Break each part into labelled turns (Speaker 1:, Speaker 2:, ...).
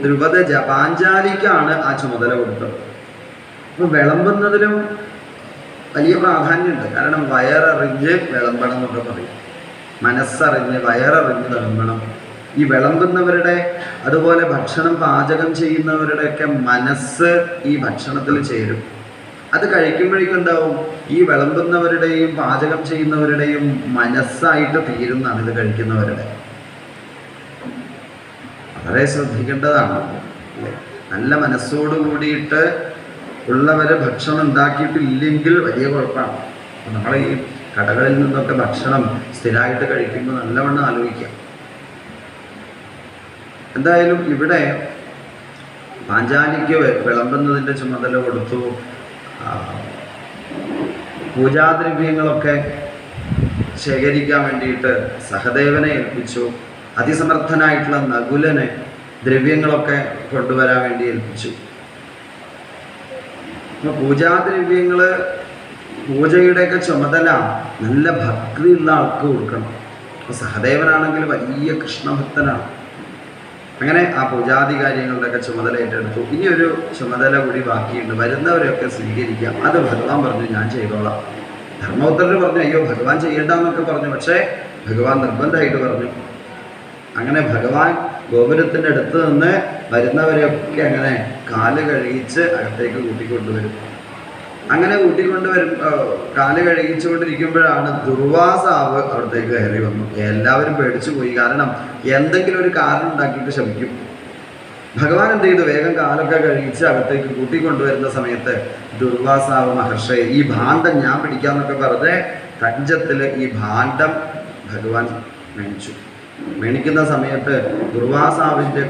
Speaker 1: ദ്രുപദജ പാഞ്ചാലിക്കാണ് ആ ചുമതല കൊടുത്തത്. അപ്പൊ വിളമ്പുന്നതിലും വലിയ പ്രാധാന്യമുണ്ട്. കാരണം വയററിഞ്ഞ് വിളമ്പണം എന്നൊക്കെ പറയും. മനസ്സറിഞ്ഞ് വയററിഞ്ഞ് വിളമ്പണം. ഈ വിളമ്പുന്നവരുടെ അതുപോലെ ഭക്ഷണം പാചകം ചെയ്യുന്നവരുടെയൊക്കെ മനസ്സ് ഈ ഭക്ഷണത്തിൽ ചേരും. അത് കഴിക്കുമ്പോഴേക്കും എന്താവും, ഈ വിളമ്പുന്നവരുടെയും പാചകം ചെയ്യുന്നവരുടെയും മനസ്സായിട്ട് തീരുന്നതാണ് ഇത് കഴിക്കുന്നവരുടെ. വളരെ ശ്രദ്ധിക്കേണ്ടതാണ്. നല്ല മനസ്സോട് കൂടിയിട്ട് ഉള്ളവരെ ഭക്ഷണം ഉണ്ടാക്കിയിട്ടില്ലെങ്കിൽ വലിയ കുഴപ്പമാണ്. നമ്മൾ ഈ കടകളിൽ നിന്നൊക്കെ ഭക്ഷണം സ്ഥിരമായിട്ട് കഴിക്കുമ്പോൾ നല്ലവണ്ണം ആലോചിക്കാം. എന്തായാലും ഇവിടെ പാഞ്ചാലിക്ക് വിളമ്പുന്നതിൻ്റെ ചുമതല കൊടുത്തു. പൂജാദ്രവ്യങ്ങളൊക്കെ ശേഖരിക്കാൻ വേണ്ടിയിട്ട് സഹദേവനെ ഏൽപ്പിച്ചു. അതിസമർത്ഥനായിട്ടുള്ള നകുലനെ ദ്രവ്യങ്ങളൊക്കെ കൊണ്ടുവരാൻ വേണ്ടി ഏൽപ്പിച്ചു. അപ്പോൾ പൂജാദ്രവ്യങ്ങൾ, പൂജയുടെയൊക്കെ ചുമതല നല്ല ഭക്തിയുള്ള ആൾക്ക് കൊടുക്കണം. അപ്പോൾ സഹദേവനാണെങ്കിൽ വലിയ കൃഷ്ണഭക്തനാണ്. അങ്ങനെ ആ പൂജാതി കാര്യങ്ങളുടെയൊക്കെ ചുമതല ഏറ്റെടുത്തു. ഇനിയൊരു ചുമതല കൂടി ബാക്കിയുണ്ട്, വരുന്നവരെയൊക്കെ സ്വീകരിക്കാം. അത് ഭഗവാൻ പറഞ്ഞു ഞാൻ ചെയ്തോളാം. ധർമ്മപുത്രർ പറഞ്ഞു അയ്യോ ഭഗവാൻ ചെയ്യണ്ടെന്നൊക്കെ പറഞ്ഞു. പക്ഷേ ഭഗവാൻ നിർബന്ധമായിട്ട് പറഞ്ഞു. അങ്ങനെ ഭഗവാൻ ഗോപുരത്തിൻ്റെ അടുത്ത് നിന്ന് വരുന്നവരെയൊക്കെ അങ്ങനെ കാല് കഴുകിച്ച് അകത്തേക്ക് കൂട്ടിക്കൊണ്ടുവരും. അങ്ങനെ കൂട്ടിക്കൊണ്ടുവരും. കാല് കഴുകിച്ചുകൊണ്ടിരിക്കുമ്പോഴാണ് ദുർവാസാവ് അവിടത്തേക്ക് കയറി വന്നു. എല്ലാവരും പേടിച്ചു പോയി. കാരണം എന്തെങ്കിലും ഒരു കാരണം ഉണ്ടാക്കിയിട്ട് ശമിക്കും. ഭഗവാൻ എന്ത് ചെയ്തു, വേഗം കാലൊക്കെ കഴുകിച്ച് അകത്തേക്ക് കൂട്ടിക്കൊണ്ടുവരുന്ന സമയത്ത് ദുർവാസാവ് മഹർഷി ഈ ഭാണ്ഡം ഞാൻ പിടിക്കാന്നൊക്കെ പറഞ്ഞ് തഞ്ചത്തിൽ ഈ ഭാണ്ഡം ഭഗവാൻ മേണിച്ചു. മേണിക്കുന്ന സമയത്ത് ദുർവാസാവിൻ്റെ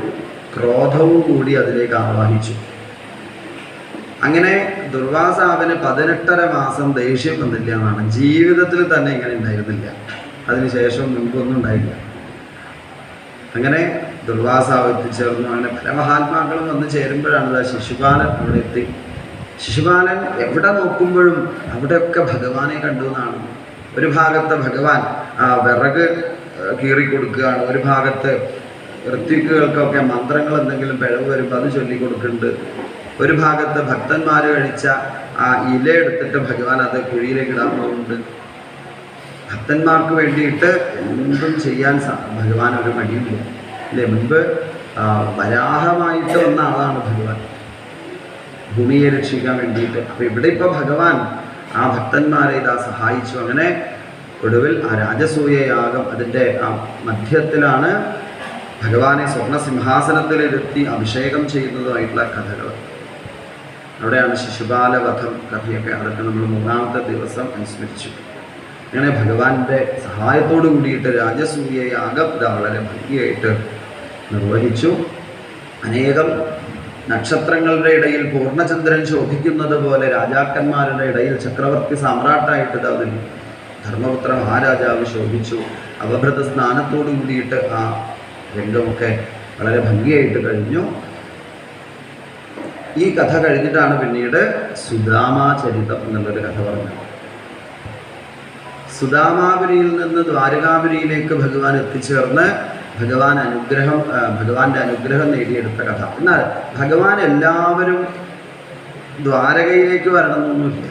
Speaker 1: ക്രോധവും കൂടി അതിലേക്ക് ആവാഹിച്ചു. അങ്ങനെ ദുർവാസാവിന് 18.5 മാസം ദേഷ്യം വന്നില്ല എന്നാണ്. ജീവിതത്തിൽ തന്നെ ഇങ്ങനെ ഉണ്ടായിരുന്നില്ല. അതിനുശേഷം മുൻപൊന്നും ഉണ്ടായില്ല. അങ്ങനെ ദുർവാസാവ് എത്തിച്ചേർന്നു. അങ്ങനെ പല മഹാത്മാക്കളും വന്ന് ചേരുമ്പോഴാണ് ശിശുപാലൻ അവിടെ എത്തി. ശിശുപാലൻ എവിടെ നോക്കുമ്പോഴും അവിടെയൊക്കെ ഭഗവാനെ കണ്ടു എന്നാണ്. ഒരു ഭാഗത്ത് ഭഗവാൻ വിറക് കീറിക്കൊടുക്കുകയാണ്. ഒരു ഭാഗത്ത് ഋത്വിക്കുകൾക്കൊക്കെ മന്ത്രങ്ങൾ എന്തെങ്കിലും പിഴവ് വരുമ്പോൾ അത് ചൊല്ലിക്കൊടുക്കുന്നുണ്ട്. ഒരു ഭാഗത്ത് ഭക്തന്മാർ കഴിച്ച ആ ഇല എടുത്തിട്ട് ഭഗവാൻ അത് കുഴിയിലേക്ക് ഇടാൻ പോകുന്നുണ്ട്. ഭക്തന്മാർക്ക് വേണ്ടിയിട്ട് എന്തും ചെയ്യാൻ ഭഗവാൻ ഒരു മടിയില്ല. അല്ലേ, മുൻപ് വരാഹമായിട്ട് വന്ന ആളാണ് ഭഗവാൻ, ഭൂമിയെ രക്ഷിക്കാൻ വേണ്ടിയിട്ട്. അപ്പോൾ ഇവിടെ ഇപ്പോൾ ഭഗവാൻ ആ ഭക്തന്മാരെ ഇതാ സഹായിച്ചു. അങ്ങനെ ഒടുവിൽ ആ രാജസൂയയാഗം അതിൻ്റെ ആ മധ്യത്തിലാണ് ഭഗവാനെ സ്വർണ്ണസിംഹാസനത്തിലിരുത്തി അഭിഷേകം ചെയ്യുന്നതുമായിട്ടുള്ള കഥകൾ. അവിടെയാണ് ശിശുപാലവധം കഥയൊക്കെ. അതൊക്കെ നമ്മൾ 3ാമത്തെ ദിവസം അനുസ്മരിച്ചു. അങ്ങനെ ഭഗവാന്റെ സഹായത്തോടു കൂടിയിട്ട് രാജസൂയയാഗം ഇത് വളരെ ഭംഗിയായിട്ട് നിർവഹിച്ചു. അനേകം നക്ഷത്രങ്ങളുടെ ഇടയിൽ പൂർണ്ണചന്ദ്രൻ ശോഭിക്കുന്നത് പോലെ രാജാക്കന്മാരുടെ ഇടയിൽ ചക്രവർത്തി സാമ്രാട്ടായിട്ട് അതിൽ ധർമ്മപുത്ര മഹാരാജാവ് ശോഭിച്ചു. അവഭൃത സ്നാനത്തോടു കൂടിയിട്ട് ആ രംഗമൊക്കെ വളരെ ഭംഗിയായിട്ട് കഴിഞ്ഞു. ഈ കഥ കഴിഞ്ഞിട്ടാണ് പിന്നീട് സുദാമാചരിതം എന്നുള്ളൊരു കഥ പറഞ്ഞത്. സുദാമാപുരിയിൽ നിന്ന് ദ്വാരകാപുരിയിലേക്ക് ഭഗവാൻ എത്തിച്ചേർന്ന് ഭഗവാന്റെ അനുഗ്രഹം നേടിയെടുത്ത കഥ. എന്നാൽ ഭഗവാൻ എല്ലാവരും ദ്വാരകയിലേക്ക് വരണമെന്നൊന്നുമില്ല.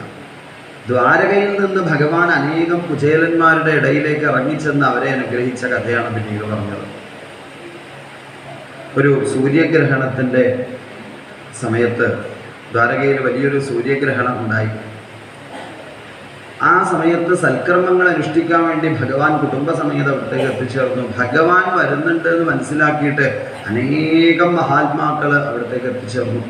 Speaker 1: ദ്വാരകയിൽ നിന്ന് ഭഗവാൻ അനേകം കുചേലന്മാരുടെ ഇടയിലേക്ക് ഇറങ്ങിച്ചെന്ന് അവരെ അനുഗ്രഹിച്ച കഥയാണ് പിന്നീട് പറഞ്ഞത്. ഒരു സൂര്യഗ്രഹണത്തിൻ്റെ സമയത്ത് ദ്വാരകയിൽ വലിയൊരു സൂര്യഗ്രഹണം ഉണ്ടായി. ആ സമയത്ത് സൽക്കർമ്മങ്ങൾ അനുഷ്ഠിക്കാൻ വേണ്ടി ഭഗവാൻ കുടുംബസമേതം അവിടത്തേക്ക് എത്തിച്ചേർന്നു. ഭഗവാൻ വരുന്നുണ്ട് എന്ന് മനസ്സിലാക്കിയിട്ട് അനേകം മഹാത്മാക്കൾ അവിടത്തേക്ക് എത്തിച്ചേർന്നു.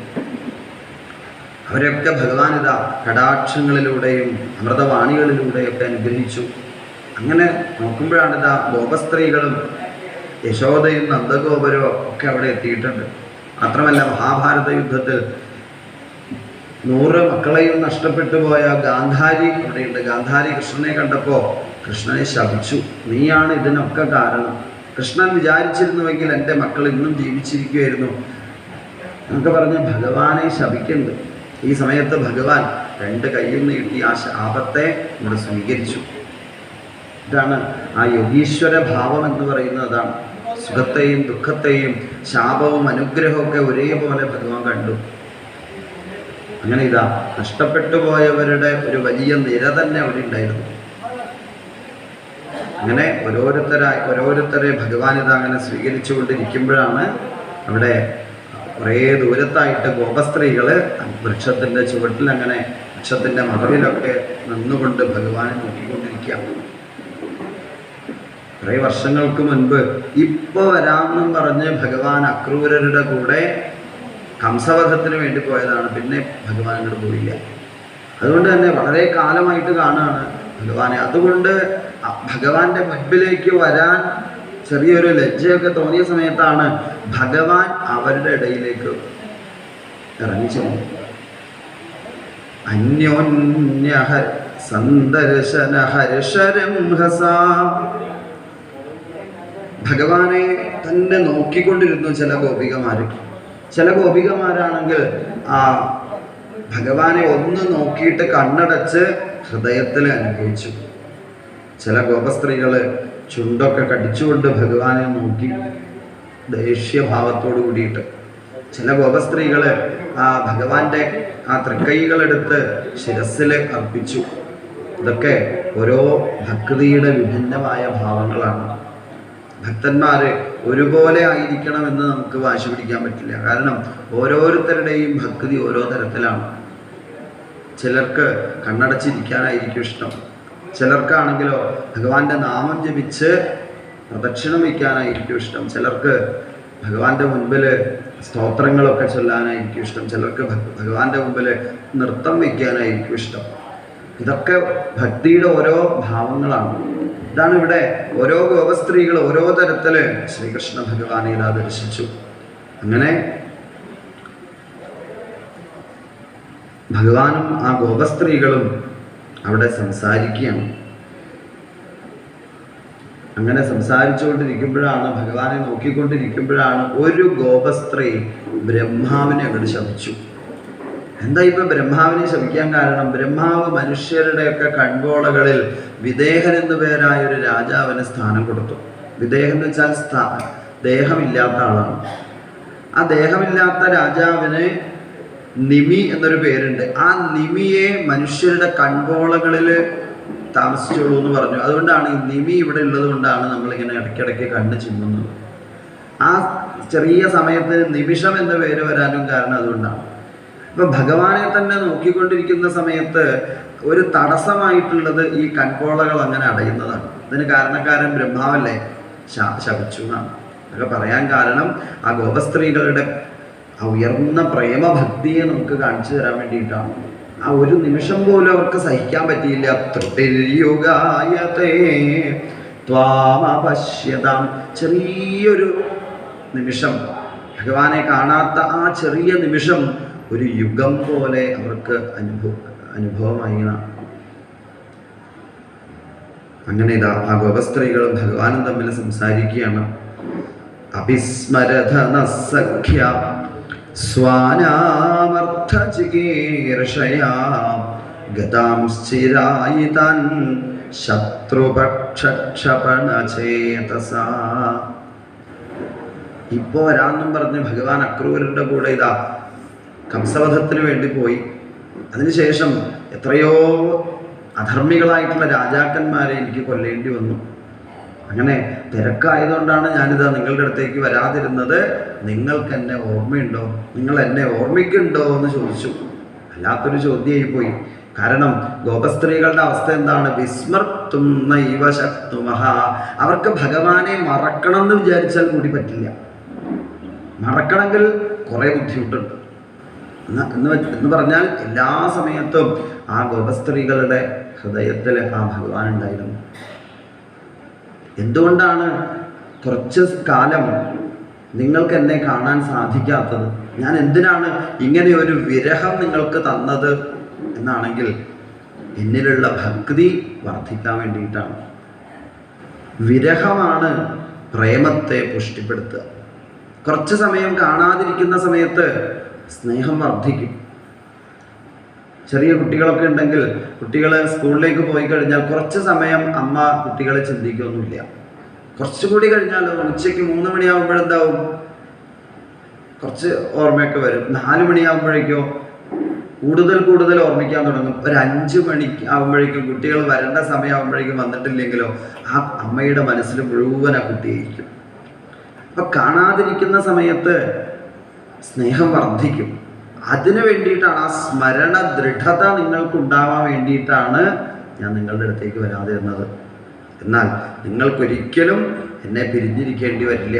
Speaker 1: അവരെയൊക്കെ ഭഗവാൻ ഇതാ കടാക്ഷങ്ങളിലൂടെയും അമൃതവാണികളിലൂടെയൊക്കെ അനുഗ്രഹിച്ചു. അങ്ങനെ നോക്കുമ്പോഴാണ് ഇതാ ഗോപസ്ത്രീകളും യശോദയും നന്ദഗോപരും ഒക്കെ അവിടെ എത്തിയിട്ടുണ്ട്. മാത്രമല്ല മഹാഭാരത യുദ്ധത്തിൽ 100 മക്കളെയും നഷ്ടപ്പെട്ടു പോയ ഗാന്ധാരി അവിടെയുണ്ട്. ഗാന്ധാരി കൃഷ്ണനെ കണ്ടപ്പോൾ കൃഷ്ണനെ ശപിച്ചു. നീയാണ് ഇതിനൊക്കെ കാരണം. കൃഷ്ണൻ വിചാരിച്ചിരുന്നുവെങ്കിൽ എൻ്റെ മക്കൾ ഇന്നും ജീവിച്ചിരിക്കുമായിരുന്നു എന്നൊക്കെ പറഞ്ഞ് ഭഗവാനെ ശപിക്കുന്നുണ്ട്. ഈ സമയത്ത് ഭഗവാൻ 2 കൈയും നീട്ടി ആ ശാപത്തെ ഇവിടെ സ്വീകരിച്ചു. ഇതാണ് ആ യോഗീശ്വര ഭാവം എന്ന് പറയുന്നത്. അതാണ് സുഖത്തെയും ദുഃഖത്തെയും ശാപവും അനുഗ്രഹവും ഒക്കെ ഒരേപോലെ ഭഗവാൻ കണ്ടു. അങ്ങനെ ഇതാ നഷ്ടപ്പെട്ടു പോയവരുടെ ഒരു വലിയ നിര തന്നെ അവിടെ ഉണ്ടായിരുന്നു. അങ്ങനെ ഓരോരുത്തരെ ഭഗവാൻ ഇതാ അങ്ങനെ സ്വീകരിച്ചു കൊണ്ടിരിക്കുമ്പോഴാണ് അവിടെ കുറേ ദൂരത്തായിട്ട് ഗോപസ്ത്രീകള് വൃക്ഷത്തിന്റെ ചുവട്ടിൽ അങ്ങനെ വൃക്ഷത്തിന്റെ മറവിലൊക്കെ നിന്നുകൊണ്ട് ഭഗവാനെ നോക്കിക്കൊണ്ടിരിക്കുകയാണ്. കുറേ വർഷങ്ങൾക്ക് മുൻപ് ഇപ്പൊ വരാമെന്നും പറഞ്ഞ് ഭഗവാൻ അക്രൂരരുടെ കൂടെ കംസവധത്തിന് വേണ്ടി പോയതാണ്. പിന്നെ ഭഗവാൻ അങ്ങോട്ട് പോയില്ല. അതുകൊണ്ട് തന്നെ വളരെ കാലമായിട്ട് കാണുകയാണ് ഭഗവാനെ. അതുകൊണ്ട് ഭഗവാന്റെ മുൻപിലേക്ക് വരാൻ ചെറിയൊരു ലജ്ജയൊക്കെ തോന്നിയ സമയത്താണ് ഭഗവാൻ അവരുടെ ഇടയിലേക്ക് ഇറങ്ങിച്ചെന്നു. അന്യോന്യ സന്ദർശന ഹർഷരംഹസ. ഭഗവാനെ തന്നെ നോക്കിക്കൊണ്ടിരുന്നു ചില ഗോപികമാര്. ചില ഗോപികമാരാണെങ്കിൽ ആ ഭഗവാനെ ഒന്ന് നോക്കിയിട്ട് കണ്ണടച്ച് ഹൃദയത്തിൽ അനുഭവിച്ചു. ചില ഗോപസ്ത്രീകള് ചുണ്ടൊക്കെ കടിച്ചുകൊണ്ട് ഭഗവാനെ നോക്കി ദേഷ്യഭാവത്തോടു കൂടിയിട്ട്. ചില ഗോപസ്ത്രീകള് ആ ഭഗവാന്റെ ആ തൃക്കൈകളെടുത്ത് ശിരസ്സിൽ അർപ്പിച്ചു. ഇതൊക്കെ ഓരോ ഭക്തിയുടെ വിഭിന്നമായ ഭാവങ്ങളാണ്. ഭക്തന്മാര് ഒരുപോലെ ആയിരിക്കണമെന്ന് നമുക്ക് വാശി പിടിക്കാൻ പറ്റില്ല. കാരണം ഓരോരുത്തരുടെയും ഭക്തി ഓരോ തരത്തിലാണ്. ചിലർക്ക് കണ്ണടച്ചിരിക്കാനായിരിക്കും ഇഷ്ടം. ചിലർക്കാണെങ്കിലോ ഭഗവാന്റെ നാമം ജപിച്ച് പ്രദക്ഷിണം വയ്ക്കാനായിരിക്കും ഇഷ്ടം. ചിലർക്ക് ഭഗവാന്റെ മുൻപിൽ സ്തോത്രങ്ങളൊക്കെ ചൊല്ലാനായിരിക്കും ഇഷ്ടം. ചിലർക്ക് ഭഗവാന്റെ മുമ്പിൽ നൃത്തം വയ്ക്കാനായിരിക്കും ഇഷ്ടം. ഇതൊക്കെ ഭക്തിയുടെ ഓരോ ഭാവങ്ങളാണ്. ഇതാണ് ഇവിടെ ഓരോ ഗോപസ്ത്രീകൾ ഓരോ തരത്തില് ശ്രീകൃഷ്ണ ഭഗവാനെ ഇതാ ദർശിച്ചു. അങ്ങനെ ഭഗവാനും ആ ഗോപസ്ത്രീകളും അവിടെ സംസാരിക്കുകയാണ്. അങ്ങനെ സംസാരിച്ചുകൊണ്ടിരിക്കുമ്പോഴാണ്, ഭഗവാനെ നോക്കിക്കൊണ്ടിരിക്കുമ്പോഴാണ് ഒരു ഗോപസ്ത്രീ ബ്രഹ്മാവിനെ അങ്ങോട്ട് ശപിച്ചു. എന്താ ഇപ്പൊ ബ്രഹ്മാവിനെ ശപിക്കാൻ കാരണം? ബ്രഹ്മാവ് മനുഷ്യരുടെയൊക്കെ കൺപോളകളിൽ വിദേഹൻ എന്നു പേരായ ഒരു രാജാവിന് സ്ഥാനം കൊടുത്തു. വിദേഹൻ എന്ന് വെച്ചാൽ ദേഹമില്ലാത്ത ആളാണ്. ആ ദേഹമില്ലാത്ത രാജാവിന് നിമി എന്നൊരു പേരുണ്ട്. ആ നിമിയെ മനുഷ്യരുടെ കൺപോളകളിൽ താമസിച്ചോളൂ എന്ന് പറഞ്ഞു. അതുകൊണ്ടാണ് ഈ നിമി ഇവിടെ ഉള്ളത് കൊണ്ടാണ് നമ്മളിങ്ങനെ ഇടയ്ക്കിടയ്ക്ക് കണ്ണ് ചിമ്മുന്നത്. ആ ചെറിയ സമയത്ത് നിമിഷം എന്ന പേര് വരാനും കാരണം അതുകൊണ്ടാണ്. ഇപ്പൊ ഭഗവാനെ തന്നെ നോക്കിക്കൊണ്ടിരിക്കുന്ന സമയത്ത് ഒരു തടസ്സമായിട്ടുള്ളത് ഈ കൺപോളകൾ അങ്ങനെ അടയുന്നതാണ്. ഇതിന് കാരണക്കാരൻ ബ്രഹ്മാവല്ലേ, ശപിച്ചു എന്നാണ്. അതൊക്കെ പറയാൻ കാരണം ആ ഗോപസ്ത്രീകളുടെ ആ ഉയർന്ന പ്രേമഭക്തിയെ നമുക്ക് കാണിച്ചു തരാൻ വേണ്ടിയിട്ടാണ്. ആ ഒരു നിമിഷം പോലും അവർക്ക് സഹിക്കാൻ പറ്റിയില്ല. ചെറിയൊരു നിമിഷം, ഭഗവാനെ കാണാത്ത ആ ചെറിയ നിമിഷം ഒരു യുഗം പോലെ അവർക്ക് അനുഭവമായി. അങ്ങനെ ഇതാ ആ ഗോപസ്ത്രീകളും ഭഗവാനും തമ്മിൽ സംസാരിക്കുകയാണ്. അഭിസ്മരധന സഖ്യ സ്വാനാമർത്ഥചികീർഷയാ ഗതാംശ്ചിരായിതാൻ ശത്രുപക്ഷക്ഷപണചേതസാ. ഇപ്പോ വരാന്നും പറഞ്ഞ് ഭഗവാൻ അക്രൂരരുടെ കൂടെ ഇതാ കംസവധത്തിന് വേണ്ടി പോയി. അതിനുശേഷം എത്രയോ അധർമ്മികളായിട്ടുള്ള രാജാക്കന്മാരെ എനിക്ക് കൊല്ലേണ്ടി വന്നു. അങ്ങനെ തിരക്കായതുകൊണ്ടാണ് ഞാനിതാ നിങ്ങളുടെ അടുത്തേക്ക് വരാതിരുന്നത്. നിങ്ങൾക്ക് എന്നെ ഓർമ്മയുണ്ടോ? നിങ്ങൾ എന്നെ ഓർമ്മിക്കുന്നുണ്ടോ എന്ന് ചോദിച്ചു. അല്ലാത്തൊരു ചോദ്യമായി പോയി. കാരണം ഗോപസ്ത്രീകളുടെ അവസ്ഥ എന്താണ്? വിസ്മർത്തും നൈവ ശക്തുമഹ. അവർക്ക് ഭഗവാനെ മറക്കണം എന്ന് വിചാരിച്ചാൽ കൂടി പറ്റില്ല. മറക്കണമെങ്കിൽ കുറെ ബുദ്ധിമുട്ടുണ്ട് എന്ന് പറഞ്ഞാൽ എല്ലാ സമയത്തും ആ ഗോപസ്ത്രീകളുടെ ഹൃദയത്തിൽ ആ ഭഗവാൻ ഉണ്ടായിരുന്നു. എന്തുകൊണ്ടാണ് കുറച്ച് കാലം നിങ്ങൾക്ക് എന്നെ കാണാൻ സാധിക്കാത്തത്? ഞാൻ എന്തിനാണ് ഇങ്ങനെ ഒരു വിരഹം നിങ്ങൾക്ക് തന്നത് എന്നാണെങ്കിൽ എന്നിലുള്ള ഭക്തി വർദ്ധിക്കാൻ വേണ്ടിയിട്ടാണ്. വിരഹമാണ് പ്രേമത്തെ പുഷ്ടിപ്പെടുത്തുക. കുറച്ച് സമയം കാണാതിരിക്കുന്ന സമയത്ത് സ്നേഹം വർദ്ധിക്കും. ചെറിയ കുട്ടികളൊക്കെ ഉണ്ടെങ്കിൽ കുട്ടികൾ സ്കൂളിലേക്ക് പോയി കഴിഞ്ഞാൽ കുറച്ച് സമയം അമ്മ കുട്ടികളെ ചിന്തിക്കൊന്നുമില്ല. കുറച്ചുകൂടി കഴിഞ്ഞാലോ ഉച്ചയ്ക്ക് 3 മണിയാകുമ്പോഴെന്താവും, കുറച്ച് ഓർമ്മയൊക്കെ വരും. 4 മണിയാകുമ്പോഴേക്കോ കൂടുതൽ ഓർമ്മിക്കാൻ തുടങ്ങും. ഒരു 5 മണിക്ക് ആകുമ്പോഴേക്കും കുട്ടികൾ വരേണ്ട സമയമാകുമ്പോഴേക്കും വന്നിട്ടില്ലെങ്കിലോ ആ അമ്മയുടെ മനസ്സിൽ മുഴുവൻ ആ കുട്ടിയായിരിക്കും. അപ്പൊ കാണാതിരിക്കുന്ന സമയത്ത് സ്നേഹം വർദ്ധിക്കും. അതിനു വേണ്ടിയിട്ടാണ്, ആ സ്മരണ ദൃഢത നിങ്ങൾക്കുണ്ടാവാൻ വേണ്ടിയിട്ടാണ് ഞാൻ നിങ്ങളുടെ അടുത്തേക്ക് വരാതിരുന്നത്. എന്നാൽ നിങ്ങൾക്കൊരിക്കലും എന്നെ പിരിഞ്ഞിരിക്കേണ്ടി വരില്ല.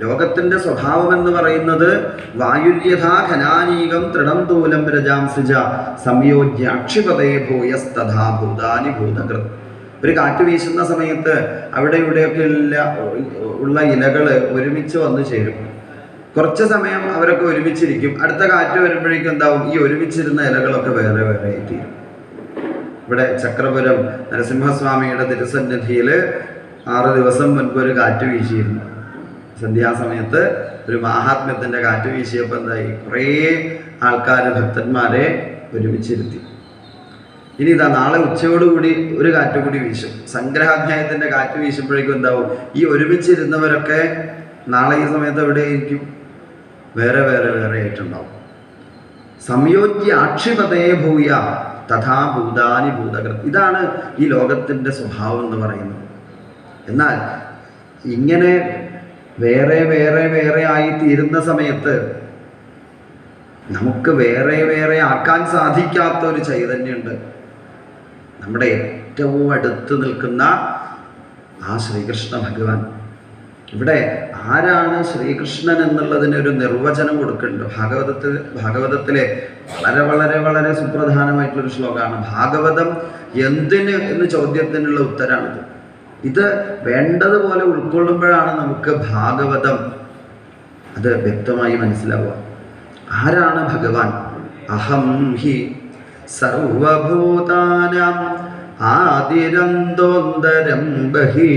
Speaker 1: ലോകത്തിന്റെ സ്വഭാവം എന്ന് പറയുന്നത് വായുര്യഥാ ഘനാനീകം തൃണം തൂലം രജാംസിജ സംയോജ്യാക്ഷിപതേ ഭൂയസ്തഥാ ഭൂതാനി ഭൂതകൃത്. ഒരു കാറ്റ് വീശുന്ന സമയത്ത് അവിടെ ഇവിടെയൊക്കെ ഉള്ള ഇലകൾ ഒരുമിച്ച് വന്നു ചേരും. കുറച്ച് സമയം അവരൊക്കെ ഒരുമിച്ചിരിക്കും. അടുത്ത കാറ്റ് വരുമ്പോഴേക്കും എന്താവും, ഈ ഒരുമിച്ചിരുന്ന ഇലകളൊക്കെ വേറെ വേറെ ആയിത്തീരും. ഇവിടെ ചക്രപുരം നരസിംഹസ്വാമിയുടെ തിരുസന്നിധിയിൽ 6 ദിവസം മുൻപ് ഒരു കാറ്റ് വീശിയിരുന്നു. സന്ധ്യാസമയത്ത് ഒരു മാഹാത്മ്യത്തിന്റെ കാറ്റ് വീശിയപ്പോൾ എന്തായി, കുറേ ആൾക്കാർ ഭക്തന്മാരെ ഒരുമിച്ചിരുത്തി. ഇനി ഇതാ നാളെ ഉച്ചയോടുകൂടി ഒരു കാറ്റ് കൂടി വീശും. സംഗ്രഹാധ്യായത്തിന്റെ കാറ്റ് വീശുമ്പോഴേക്കും എന്താവും, ഈ ഒരുമിച്ചിരുന്നവരൊക്കെ നാളെ ഈ സമയത്ത് എവിടെയായിരിക്കും, വേറെ വേറെ വേറെ ആയിട്ടുണ്ടാവും. സംയോജ്യ ആക്ഷിപതേ ഭൂയ തഥാ ഭൂതാനി ഭൂതകൃത്. ഇതാണ് ഈ ലോകത്തിന്റെ സ്വഭാവം എന്ന് പറയുന്നത്. എന്നാൽ ഇങ്ങനെ വേറെ വേറെ വേറെ ആയി തീരുന്ന സമയത്ത് നമുക്ക് വേറെ വേറെ ആക്കാൻ സാധിക്കാത്ത ഒരു ചൈതന്യമുണ്ട്. നമ്മുടെ ഏറ്റവും അടുത്ത് നിൽക്കുന്ന ആ ശ്രീകൃഷ്ണ ഭഗവാൻ. ഇവിടെ ആരാണ് ശ്രീകൃഷ്ണൻ എന്നുള്ളതിന് ഒരു നിർവചനം കൊടുക്കുന്നുണ്ട്. ഭാഗവതത്തിലെ വളരെ വളരെ വളരെ സുപ്രധാനമായിട്ടുള്ളൊരു ശ്ലോകമാണ്. ഭാഗവതം എന്തിന് എന്ന് ചോദ്യത്തിനുള്ള ഉത്തരാണിത്. ഇത് വേണ്ടതുപോലെ ഉൾക്കൊള്ളുമ്പോഴാണ് നമുക്ക് ഭാഗവതം അത് വ്യക്തമായി മനസ്സിലാവുക. ആരാണ് ഭഗവാൻ? അഹം ഹി സർവഭൂതാനാം ആദിരന്തോന്തരം ബഹി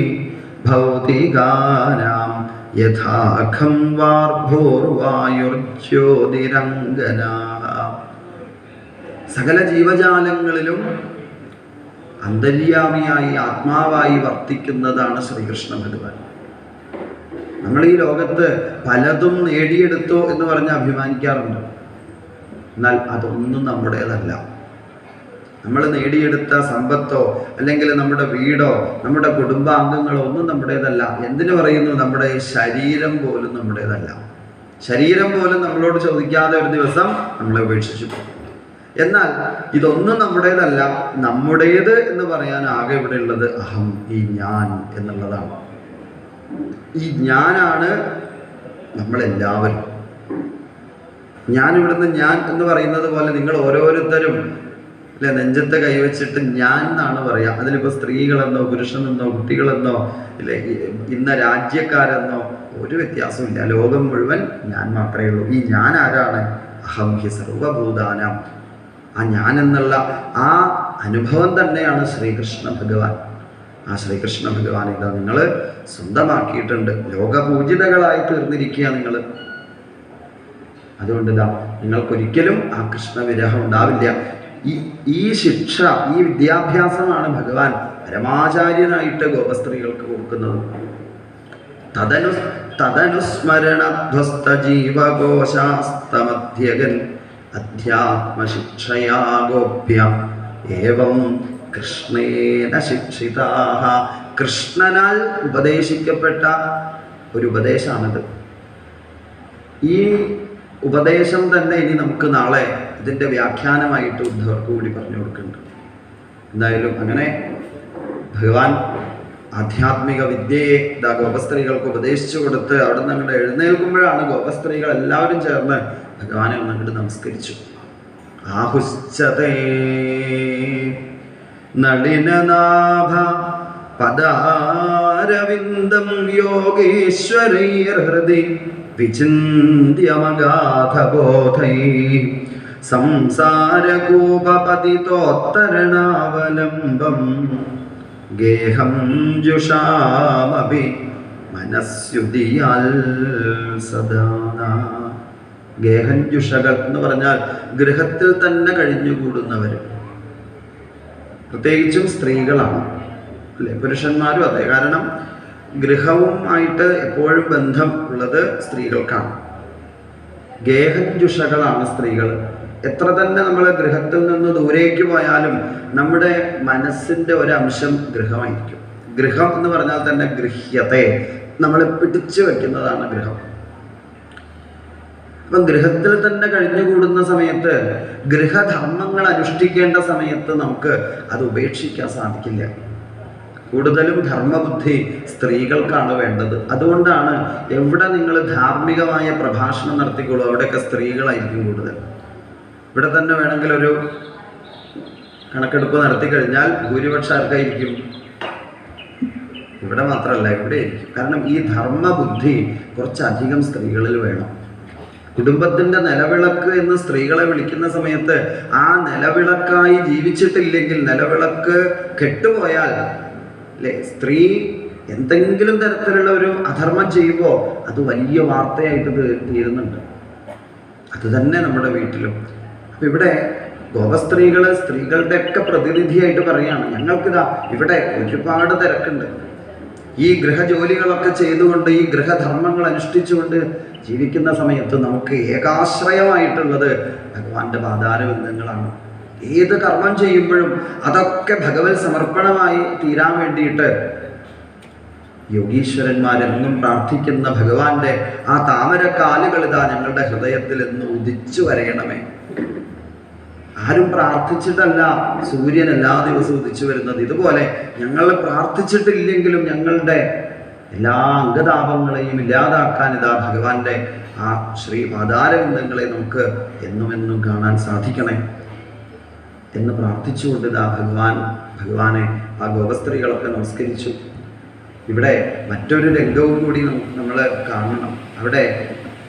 Speaker 1: ഭൗതികാനാം യഥാഖം വാർഭൂർവായുർജ്യോതിരംഗന. സകല ജീവജാലങ്ങളിലും അന്തര്യാമിയായി ആത്മാവായി വർത്തിക്കുന്നതാണ് ശ്രീകൃഷ്ണ ഭഗവാൻ. നമ്മൾ ഈ ലോകത്ത് പലതും നേടിയെടുത്തോ എന്ന് പറഞ്ഞ് അഭിമാനിക്കാറുണ്ട്. എന്നാൽ അതൊന്നും നമ്മുടേതല്ല. നമ്മൾ നേടിയെടുത്ത സമ്പത്തോ അല്ലെങ്കിൽ നമ്മുടെ വീടോ നമ്മുടെ കുടുംബാംഗങ്ങളോ ഒന്നും നമ്മുടേതല്ല. എന്തിനു പറയുന്നു, നമ്മുടെ ശരീരം പോലും നമ്മുടേതല്ല. ശരീരം പോലും നമ്മളോട് ചോദിക്കാതെ ഒരു ദിവസം നമ്മളെ ഉപേക്ഷിച്ചു പോകും. എന്നാൽ ഇതൊന്നും നമ്മുടേതല്ല. നമ്മുടേത് എന്ന് പറയാൻ ആകെ ഇവിടെ ഉള്ളത് അഹം, ഈ ഞാൻ എന്നുള്ളതാണ്. ഈ ഞാനാണ് നമ്മളെല്ലാവരും. ഞാൻ എന്ന് പറയുന്നത് പോലെ നിങ്ങൾ ഓരോരുത്തരും അല്ലെ നെഞ്ചത്തെ കൈവച്ചിട്ട് ഞാൻ എന്നാണ് പറയാം. അതിലിപ്പോൾ സ്ത്രീകളെന്നോ പുരുഷനെന്നോ കുട്ടികളെന്നോ ഇല്ലെ ഇന്ന രാജ്യക്കാരെന്നോ ഒരു വ്യത്യാസമില്ല. ലോകം മുഴുവൻ ഞാൻ മാത്രമേ ഉള്ളൂ. ഈ ഞാൻ ആരാണ്? അഹം ഹി സർവഭൂതാനാം. ആ ഞാൻ എന്നുള്ള ആ അനുഭവം തന്നെയാണ് ശ്രീകൃഷ്ണ ഭഗവാൻ. ആ ശ്രീകൃഷ്ണ ഭഗവാൻ ഇതാ നിങ്ങൾ സ്വന്തമാക്കിയിട്ടുണ്ട്. ലോകപൂജിതകളായി തീർന്നിരിക്കുക നിങ്ങൾ. അതുകൊണ്ട് ഇതാ നിങ്ങൾക്കൊരിക്കലും ആ കൃഷ്ണവിരഹം ഉണ്ടാവില്ല. ഈ ശിക്ഷ, ഈ വിദ്യാഭ്യാസമാണ് ഭഗവാൻ പരമാചാര്യനായിട്ട് ഗോപസ്ത്രീകൾക്ക് കൊടുക്കുന്നത്. തദനുസ്മരണധ്വസ്ത ജീവകോശാസ്തമധ്യഗൻ അധ്യാത്മശിക്ഷയാ ഗോപ്യ ഏവം കൃഷ്ണേന ശിക്ഷിതാഃ. കൃഷ്ണനാൽ ഉപദേശിക്കപ്പെട്ട ഒരു ഉപദേശമാണിത്. ഈ ഉപദേശം തന്നെ ഇനി നമുക്ക് നാളെ ഇതിൻ്റെ വ്യാഖ്യാനമായിട്ട് ഉദ്ധവർക്ക് കൂടി പറഞ്ഞു കൊടുക്കുന്നുണ്ട്. എന്തായാലും അങ്ങനെ ഭഗവാൻ ആധ്യാത്മിക വിദ്യയെ ഗോപസ്ത്രീകൾക്ക് ഉപദേശിച്ചു കൊടുത്ത് അവിടെ നിന്ന് അങ്ങോട്ട് എഴുന്നേൽക്കുമ്പോഴാണ് ഗോപസ്ത്രീകൾ എല്ലാവരും ചേർന്ന് ഭഗവാനെ ഒന്നങ്ങോട്ട് നമസ്കരിച്ചു. ആഹുശ്ചതേ നളിനനാഭ പദാരവിന്ദം യോഗീശ്വരൈർഹൃദി വിചിന്യമഗാധബോധൈ സംസാരകൂപപതിതോത്തരണാവലംബം ഗേഹം ജുഷാമഭി മനസ്യുദിയാൽ സദാ. ഗേഹഞ്ജുഷകൾ എന്ന് പറഞ്ഞാൽ ഗൃഹത്തിൽ തന്നെ കഴിഞ്ഞുകൂടുന്നവർ, പ്രത്യേകിച്ചും സ്ത്രീകളാണ് അല്ലെ, പുരുഷന്മാരും അതെ. കാരണം ഗൃഹവുമായിട്ട് എപ്പോഴും ബന്ധം ഉള്ളത് സ്ത്രീകൾക്കാണ്. ഗേഹഞ്ജുഷകളാണ് സ്ത്രീകൾ. എത്ര തന്നെ നമ്മൾ ഗൃഹത്തിൽ നിന്ന് ദൂരേക്ക് പോയാലും നമ്മുടെ മനസ്സിൻ്റെ ഒരംശം ഗൃഹമായിരിക്കും. ഗൃഹം എന്ന് പറഞ്ഞാൽ തന്നെ ഗൃഹ്യത്തെ നമ്മളെ പിടിച്ചു വയ്ക്കുന്നതാണ് ഗൃഹം. അപ്പം ഗൃഹത്തിൽ തന്നെ കഴിഞ്ഞുകൂടുന്ന സമയത്ത്, ഗൃഹധർമ്മങ്ങൾ അനുഷ്ഠിക്കേണ്ട സമയത്ത് നമുക്ക് അത് ഉപേക്ഷിക്കാൻ സാധിക്കില്ല. കൂടുതലും ധർമ്മബുദ്ധി സ്ത്രീകൾക്കാണ് വേണ്ടത്. അതുകൊണ്ടാണ് എവിടെ നിങ്ങൾ ധാർമ്മികമായ പ്രഭാഷണം നടത്തിക്കോളൂ, അവിടെയൊക്കെ സ്ത്രീകളായിരിക്കും കൂടുതൽ. ഇവിടെ തന്നെ വേണമെങ്കിൽ ഒരു കണക്കെടുപ്പ് നടത്തി കഴിഞ്ഞാൽ ഭൂരിപക്ഷം ആർക്കായിരിക്കും? ഇവിടെ മാത്രമല്ല, ഇവിടെ ആയിരിക്കും. കാരണം ഈ ധർമ്മബുദ്ധി കുറച്ചധികം സ്ത്രീകളിൽ വേണം. കുടുംബത്തിന്റെ നിലവിളക്ക് എന്ന് സ്ത്രീകളെ വിളിക്കുന്ന സമയത്ത് ആ നിലവിളക്കായി ജീവിച്ചിട്ടില്ലെങ്കിൽ, നിലവിളക്ക് കെട്ടുപോയാൽ അല്ലേ, സ്ത്രീ എന്തെങ്കിലും തരത്തിലുള്ള ഒരു അധർമ്മം ചെയ്യുമ്പോൾ അത് വലിയ വാർത്തയായിട്ട് തീരുന്നുണ്ട്. അത് തന്നെ നമ്മുടെ വീട്ടിലും. അപ്പം ഇവിടെ ഗോപസ്ത്രീകള് സ്ത്രീകളുടെ ഒക്കെ പ്രതിനിധിയായിട്ട് പറയുകയാണ്, ഞങ്ങൾക്കിതാ ഇവിടെ ഒരുപാട് തിരക്കുണ്ട്. ഈ ഗൃഹജോലികളൊക്കെ ചെയ്തുകൊണ്ട്, ഈ ഗൃഹധർമ്മങ്ങൾ അനുഷ്ഠിച്ചുകൊണ്ട് ജീവിക്കുന്ന സമയത്ത് നമുക്ക് ഏകാശ്രയമായിട്ടുള്ളത് ഭഗവാന്റെ പാദാരവിന്ദങ്ങളാണ്. ഏത് കർമ്മം ചെയ്യുമ്പോഴും അതൊക്കെ ഭഗവത് സമർപ്പണമായി തീരാൻ വേണ്ടിയിട്ട് യോഗീശ്വരന്മാരെന്നും പ്രാർത്ഥിക്കുന്ന ഭഗവാന്റെ ആ താമരക്കാലുകൾ ഇതാ ഞങ്ങളുടെ ഹൃദയത്തിൽ എന്ന് ഉദിച്ചു വരയണമേ. ആരും പ്രാർത്ഥിച്ചിട്ടല്ല സൂര്യൻ എല്ലാ ദിവസവും ഉദിച്ചു വരുന്നത്. ഇതുപോലെ ഞങ്ങൾ പ്രാർത്ഥിച്ചിട്ടില്ലെങ്കിലും ഞങ്ങളുടെ എല്ലാ അംഗതാപങ്ങളെയും ഇല്ലാതാക്കാൻ ഇതാ ഭഗവാന്റെ ആ ശ്രീ പാദാരവിന്ദങ്ങളെ നമുക്ക് എന്നും കാണാൻ സാധിക്കണേ എന്ന് പ്രാർത്ഥിച്ചുകൊണ്ട് ഇതാ ഭഗവാനെ ആ ഗോപസ്ത്രീകളൊക്കെ നമസ്കരിച്ചു. ഇവിടെ മറ്റൊരു രംഗവും കൂടി നമ്മൾ കാണണം. അവിടെ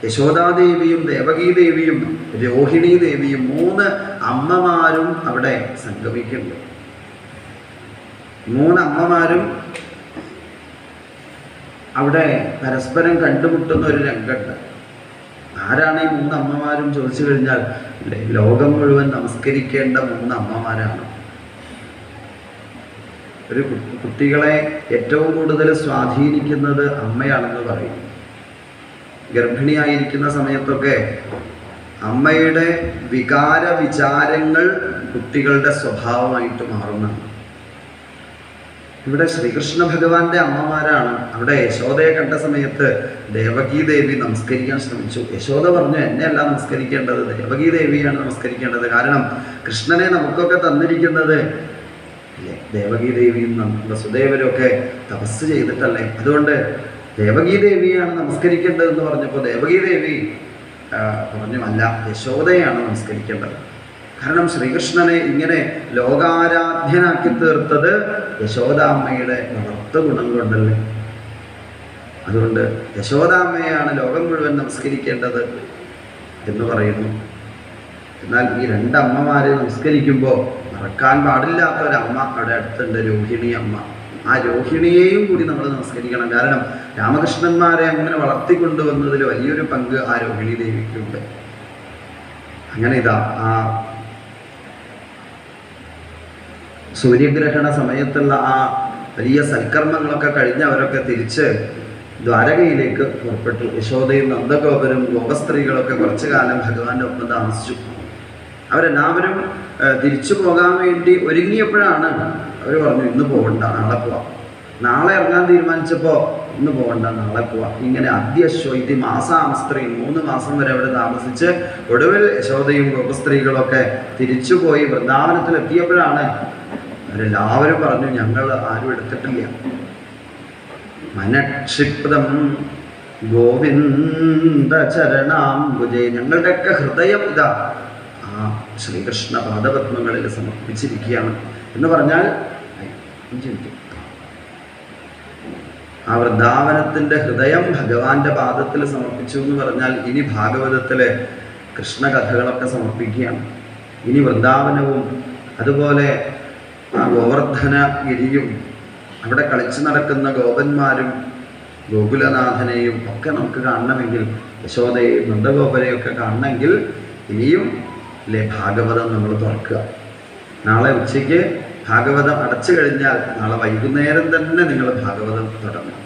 Speaker 1: യശോദാദേവിയും ദേവകീദേവിയും രോഹിണി ദേവിയും 3 അമ്മമാരും അവിടെ സംഗമിക്കുന്നുണ്ട്. 3 അമ്മമാരും അവിടെ പരസ്പരം കണ്ടുമുട്ടുന്ന ഒരു രംഗമുണ്ട്. ആരാണ് ഈ 3 അമ്മമാരും ചോദിച്ചു കഴിഞ്ഞാൽ ലോകം മുഴുവൻ നമസ്കരിക്കേണ്ട 3 അമ്മമാരാണ്. ഒരു കുട്ടികളെ ഏറ്റവും കൂടുതൽ സ്വാധീനിക്കുന്നത് അമ്മയാണെന്ന് പറയും. ഗർഭിണിയായിരിക്കുന്ന സമയത്തൊക്കെ അമ്മയുടെ വികാര വിചാരങ്ങൾ കുട്ടികളുടെ സ്വഭാവമായിട്ട് മാറുന്നുണ്ട്. ഇവിടെ ശ്രീകൃഷ്ണ ഭഗവാന്റെ അമ്മമാരാണ്. അവിടെ യശോദയെ കണ്ട സമയത്ത് ദേവകീദേവി നമസ്കരിക്കാൻ ശ്രമിച്ചു. യശോദ പറഞ്ഞു, എന്നെയല്ല നമസ്കരിക്കേണ്ടത്, ദേവകീദേവിയാണ് നമസ്കരിക്കേണ്ടത്. കാരണം കൃഷ്ണനെ നമുക്കൊക്കെ തന്നിരിക്കുന്നത് ദേവകീദേവിയും വസുദേവരും ഒക്കെ തപസ് ചെയ്തിട്ടല്ലേ. അതുകൊണ്ട് ദേവകീദേവിയാണ് നമസ്കരിക്കേണ്ടതെന്ന് പറഞ്ഞപ്പോൾ ദേവകീദേവി പറഞ്ഞു, അല്ല, യശോദയാണ് നമസ്കരിക്കേണ്ടത്. കാരണം ശ്രീകൃഷ്ണനെ ഇങ്ങനെ ലോകാരാധ്യനാക്കി തീർത്തത് യശോദാമ്മയുടെ വളർത്ത ഗുണം കൊണ്ടല്ലേ. അതുകൊണ്ട് യശോദാമ്മയാണ് ലോകം മുഴുവൻ നമസ്കരിക്കേണ്ടത് എന്ന് പറയുന്നു. എന്നാൽ ഈ 2 അമ്മമാരെ നമസ്കരിക്കുമ്പോൾ മറക്കാൻ പാടില്ലാത്ത ഒരമ്മ അവിടെ അടുത്തുണ്ട്, രോഹിണി അമ്മ. ആ രോഹിണിയെയും കൂടി നമ്മൾ നമസ്കരിക്കണം. കാരണം രാമകൃഷ്ണന്മാരെ അങ്ങനെ വളർത്തിക്കൊണ്ടുവന്നതിൽ വലിയൊരു പങ്ക് ആ രോഹിണി ദേവിക്കുണ്ട്. അങ്ങനെ ഇതാ ആ സൂര്യഗ്രഹണ സമയത്തുള്ള ആ വലിയ സൽക്കർമ്മങ്ങളൊക്കെ കഴിഞ്ഞ് അവരൊക്കെ തിരിച്ച് ദ്വാരകയിലേക്ക് പുറപ്പെട്ടു. യശോദയും നന്ദഗോപരും ഗോപസ്ത്രീകളൊക്കെ കുറച്ചു കാലം ഭഗവാന്റെ ഒപ്പം താമസിച്ചു. അവരെല്ലാവരും തിരിച്ചു പോകാൻ വേണ്ടി ഒരുങ്ങിയപ്പോഴാണ് അവർ പറഞ്ഞു, ഇന്ന് പോകണ്ട, നാളെ പോവാം. നാളെ ഇറങ്ങാൻ തീരുമാനിച്ചപ്പോൾ ഇന്ന് പോകണ്ട, നാളെ പോവാം. ഇങ്ങനെ അദ്യശ്വൈതി മാസാമസ്ത്രീ 3 മാസം വരെ അവിടെ താമസിച്ച് ഒടുവിൽ യശോദയും ഗോപസ്ത്രീകളൊക്കെ തിരിച്ചുപോയി വൃന്ദാവനത്തിലെത്തിയപ്പോഴാണ് അവരെല്ലാവരും പറഞ്ഞു, ഞങ്ങൾ ആരും എടുത്തിട്ടില്ല. മനക്ഷിപ്തം ഗോവിന്ദ ചരണാംബുജേ, ഞങ്ങളുടെയൊക്കെ ഹൃദയം ഇതാ ആ ശ്രീകൃഷ്ണ പാദപത്മങ്ങളിൽ സമർപ്പിച്ചിരിക്കുകയാണ് എന്ന് പറഞ്ഞാൽ ആ വൃന്ദാവനത്തിൻ്റെ ഹൃദയം ഭഗവാന്റെ പാദത്തിൽ സമർപ്പിച്ചു എന്ന് പറഞ്ഞാൽ ഇനി ഭാഗവതത്തിലെ കൃഷ്ണകഥകളൊക്കെ സമർപ്പിക്കുകയാണ്. ഇനി വൃന്ദാവനവും അതുപോലെ ആ ഗോവർദ്ധനഗിരിയും അവിടെ കളിച്ചു നടക്കുന്ന ഗോപന്മാരും ഗോകുലനാഥനെയും ഒക്കെ നമുക്ക് കാണണമെങ്കിൽ, യശോദയെയും നന്ദഗോപരെയൊക്കെ കാണണമെങ്കിൽ ഇനിയും ഭാഗവതം നമ്മൾ തുറക്കുക. നാളെ ഉച്ചയ്ക്ക് ഭാഗവതം അടച്ചു കഴിഞ്ഞാൽ നാളെ വൈകുന്നേരം തന്നെ നിങ്ങൾ ഭാഗവതം തുടങ്ങും.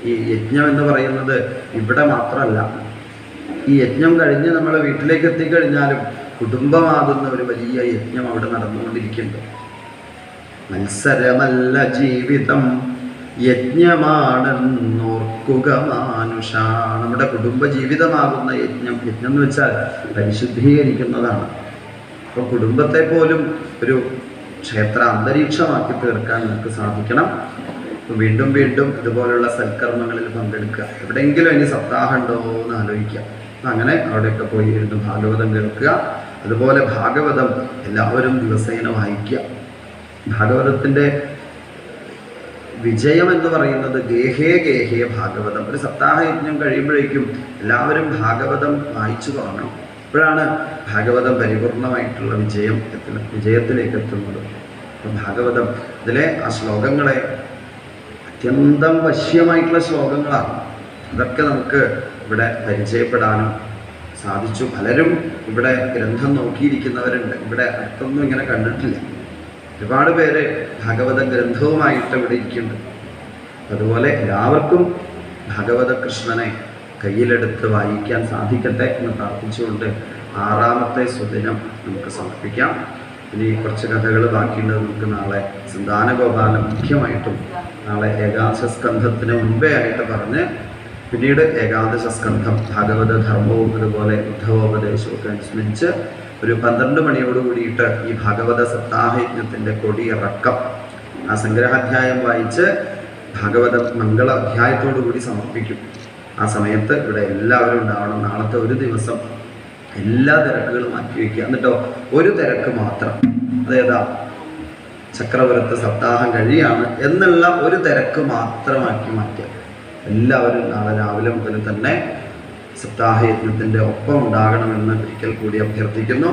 Speaker 1: ഈ യജ്ഞം എന്ന് പറയുന്നത് ഇവിടെ മാത്രമല്ല, ഈ യജ്ഞം കഴിഞ്ഞ് നമ്മൾ വീട്ടിലേക്ക് എത്തിക്കഴിഞ്ഞാലും കുടുംബമാകുന്ന ഒരു വലിയ യജ്ഞം അവിടെ നടന്നുകൊണ്ടിരിക്കുന്നുണ്ട്. മത്സരമല്ല ജീവിതം യജ്ഞമാണെന്നോർക്കുക മാനുഷ. നമ്മുടെ കുടുംബ ജീവിതമാകുന്ന യജ്ഞം എന്ന് വെച്ചാൽ പരിശുദ്ധീകരിക്കുന്നതാണ്. അപ്പോൾ കുടുംബത്തെ പോലും ഒരു ക്ഷേത്ര അന്തരീക്ഷമാക്കി തീർക്കാൻ നമുക്ക് സാധിക്കണം. വീണ്ടും വീണ്ടും ഇതുപോലുള്ള സൽക്കർമ്മങ്ങളിൽ പങ്കെടുക്കുക. എവിടെയെങ്കിലും ഇനി സപ്താഹം ഉണ്ടോ എന്ന് ആലോചിക്കുക. അങ്ങനെ അവിടെയൊക്കെ പോയി ഇരുന്ന് ഭാഗവതം കേൾക്കുക. അതുപോലെ ഭാഗവതം എല്ലാവരും ദിവസേന വായിക്കുക. ഭാഗവതത്തിൻ്റെ വിജയം എന്ന് പറയുന്നത് ഗേഹേ ഗേഹേ ഭാഗവതം. ഒരു സപ്താഹ യജ്ഞം കഴിയുമ്പോഴേക്കും എല്ലാവരും ഭാഗവതം വായിച്ചു തുടങ്ങണം. അപ്പോഴാണ് ഭാഗവതം പരിപൂർണമായിട്ടുള്ള വിജയത്തിലേക്ക് എത്തുന്നത്. അപ്പം ഭാഗവതം ഇതിലെ ആ ശ്ലോകങ്ങളെ അത്യന്തം വശ്യമായിട്ടുള്ള ശ്ലോകങ്ങളാണ്. അതൊക്കെ നമുക്ക് ഇവിടെ പരിചയപ്പെടാനും സാധിച്ചു. പലരും ഇവിടെ ഗ്രന്ഥം നോക്കിയിരിക്കുന്നവരുണ്ട്. ഇവിടെ അടുത്തൊന്നും ഇങ്ങനെ കണ്ടിട്ടില്ല. ഒരുപാട് പേര് ഭാഗവത ഗ്രന്ഥവുമായിട്ട് ഇവിടെ ഇരിക്കുന്നുണ്ട്. അതുപോലെ എല്ലാവർക്കും ഭാഗവത കൃഷ്ണനെ കയ്യിലെടുത്ത് വായിക്കാൻ സാധിക്കട്ടെ എന്ന് പ്രാർത്ഥിച്ചുകൊണ്ട് 6ാമത്തെ സുദിനം നമുക്ക് സമർപ്പിക്കാം. ഇനി കുറച്ച് കഥകൾ ബാക്കിയുണ്ട്. നമുക്ക് നാളെ സന്താനഗോപാലം മുഖ്യമായിട്ടും നാളെ ഏകാദശ സ്കന്ധത്തിന് മുൻപേ ആയിട്ട് പറഞ്ഞ് പിന്നീട് ഏകാദശ സ്കന്ധം ഭാഗവത ധർമ്മവും അതുപോലെ ഉദ്ധവോപദേശവും ഒക്കെ അനുസ്മരിച്ച് ഒരു 12 മണിയോട് കൂടിയിട്ട് ഈ ഭാഗവത സപ്താഹയജ്ഞത്തിൻ്റെ കൊടിയിറക്കം, ആ സംഗ്രഹാധ്യായം വായിച്ച് ഭാഗവത മംഗള അധ്യായത്തോടു കൂടി സമർപ്പിക്കും. ആ സമയത്ത് ഇവിടെ എല്ലാവരും ഉണ്ടാവണം. നാളത്തെ ഒരു ദിവസം എല്ലാ തിരക്കുകളും മാറ്റി വയ്ക്കുക. എന്നിട്ടോ ഒരു തിരക്ക് മാത്രം, അതേതാ, ചക്രപുരത്ത് സപ്താഹം കഴിയാണ് എന്നുള്ള ഒരു തിരക്ക് മാത്രമാക്കി മാറ്റുക. എല്ലാവരും നാളെ രാവിലെ മുതൽ തന്നെ സപ്താഹയജ്ഞത്തിൻ്റെ ഒപ്പം ഉണ്ടാകണമെന്ന് ഒരിക്കൽ കൂടി അഭ്യർത്ഥിക്കുന്നു.